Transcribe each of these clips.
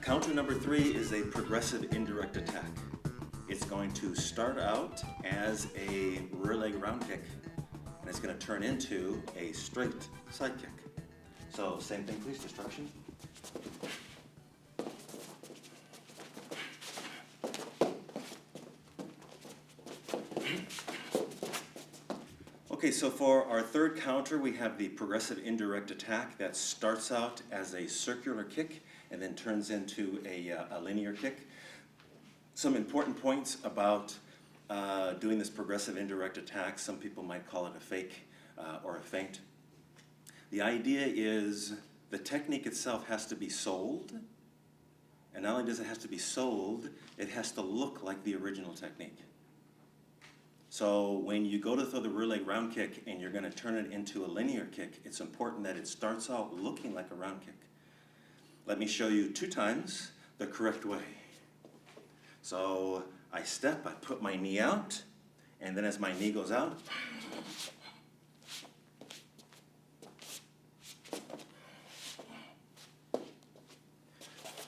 Counter number 3 is a progressive indirect attack. It's going to start out as a rear leg round kick, and it's going to turn into a straight side kick. So same thing, please, destruction. Okay, so for our third counter, we have the progressive indirect attack that starts out as a circular kick and then turns into a linear kick. Some important points about doing this progressive indirect attack. Some people might call it a fake or a feint. The idea is the technique itself has to be sold, and not only does it have to be sold, it has to look like the original technique. So when you go to throw the rear leg round kick and you're going to turn it into a linear kick, it's important that it starts out looking like a round kick. Let me show you 2 times the correct way. So I step, I put my knee out, and then as my knee goes out,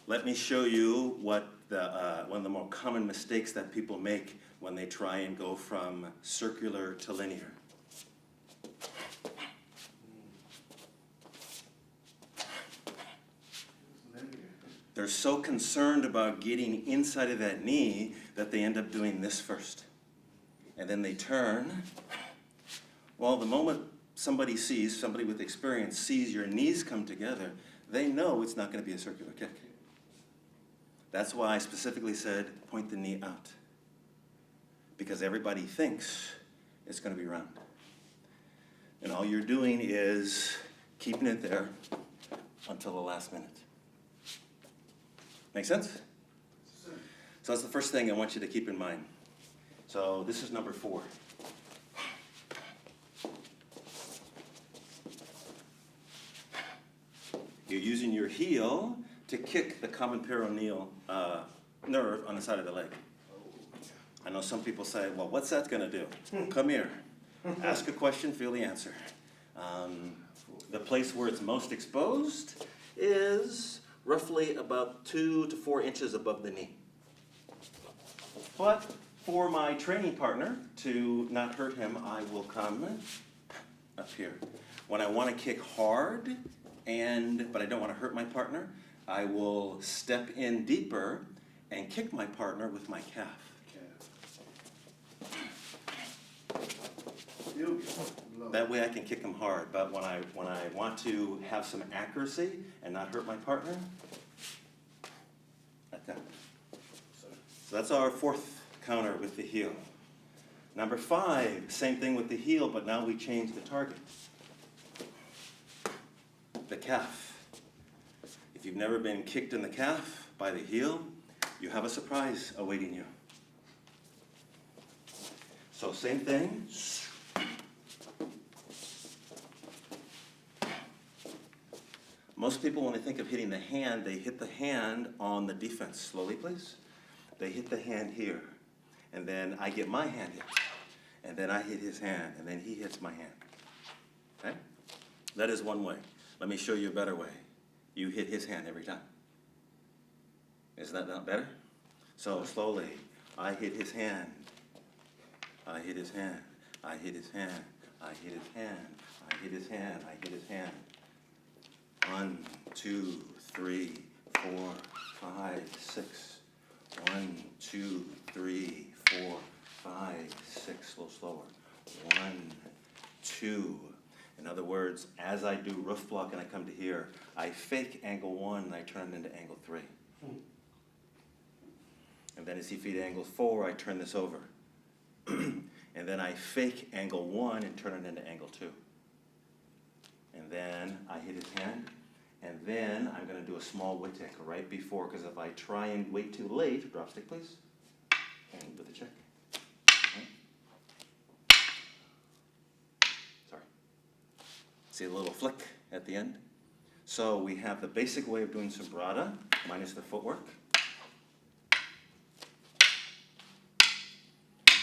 let me show you what one of the more common mistakes that people make when they try and go from circular to linear. They're so concerned about getting inside of that knee that they end up doing this first. And then they turn. Well, the moment somebody with experience sees your knees come together, they know it's not going to be a circular kick. That's why I specifically said point the knee out. Because everybody thinks it's going to be round. And all you're doing is keeping it there until the last minute. Make sense? So that's the first thing I want you to keep in mind. So this is number 4. You're using your heel to kick the common peroneal nerve on the side of the leg. I know some people say, well, what's that going to do? Come here. Ask a question, feel the answer. The place where it's most exposed is roughly about 2 to 4 inches above the knee. But for my training partner, to not hurt him, I will come up here. When I want to kick hard, but I don't want to hurt my partner, I will step in deeper and kick my partner with my calf. That way I can kick him hard, but when I want to have some accuracy and not hurt my partner, like that. So that's our 4th counter with the heel. Number 5, same thing with the heel, but now we change the target. The calf. If you've never been kicked in the calf by the heel, you have a surprise awaiting you. So same thing. Most people, when they think of hitting the hand, they hit the hand on the defense. Slowly, please. They hit the hand here. And then I get my hand hit. And then I hit his hand. And then he hits my hand. Okay? That is one way. Let me show you a better way. You hit his hand every time. Is that not better? So slowly, I hit his hand. I hit his hand. I hit his hand. I hit his hand. I hit his hand. I hit his hand. 1, 2, 3, 4, 5, 6. 1, 2, 3, 4, 5, 6. A little slower. 1, 2. In other words, as I do roof block and I come to here, I fake angle 1 and I turn it into angle 3. And then as he feed angle 4, I turn this over. And then I fake angle 1 and turn it into angle 2. And then I hit his hand. And then I'm going to do a small wick right before, because if I try and wait too late, drop stick please, and with a check. Okay. Sorry. See a little flick at the end? So we have the basic way of doing sobrata, minus the footwork.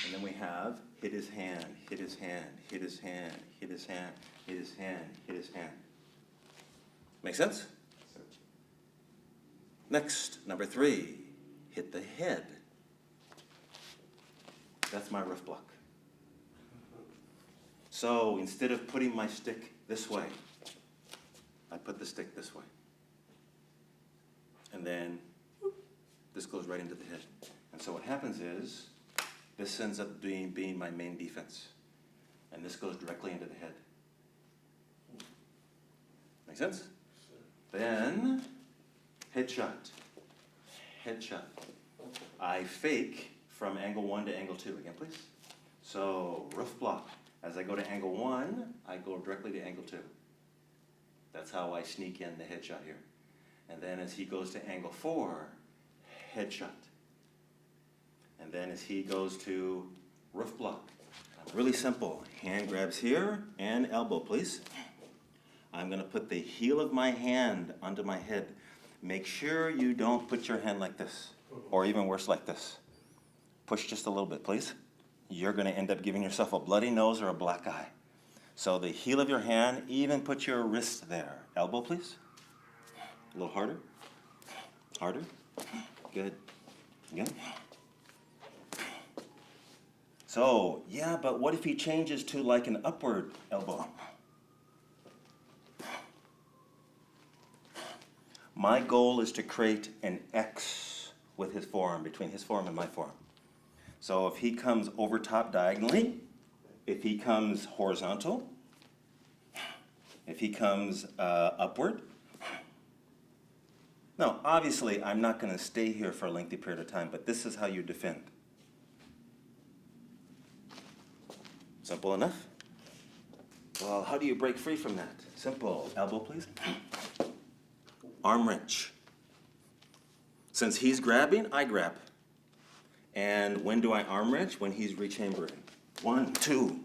And then we have hit his hand, hit his hand, hit his hand, hit his hand, hit his hand, hit his hand. Make sense? Next, number 3, hit the head. That's my rough block. So instead of putting my stick this way, I put the stick this way. And then this goes right into the head. And so what happens is, this ends up being my main defense. And this goes directly into the head. Make sense? Then, headshot. Headshot. I fake from angle 1 to angle 2. Again, please. So, rough block. As I go to angle 1, I go directly to angle 2. That's how I sneak in the headshot here. And then as he goes to angle 4, headshot. And then as he goes to rough block. Really simple. Hand grabs here and elbow, please. I'm going to put the heel of my hand onto my head. Make sure you don't put your hand like this, or even worse, like this. Push just a little bit, please. You're going to end up giving yourself a bloody nose or a black eye. So the heel of your hand, even put your wrist there. Elbow, please. A little harder. Harder. Good. Good. So, yeah, but what if he changes to like an upward elbow? My goal is to create an X with his forearm, between his forearm and my forearm. So if he comes over top diagonally, if he comes horizontal, if he comes upward. Now, obviously, I'm not going to stay here for a lengthy period of time, but this is how you defend. Simple enough? Well, how do you break free from that? Simple. Elbow, please. Arm wrench. Since he's grabbing, I grab. And when do I arm wrench? When he's rechambering. 1, 2,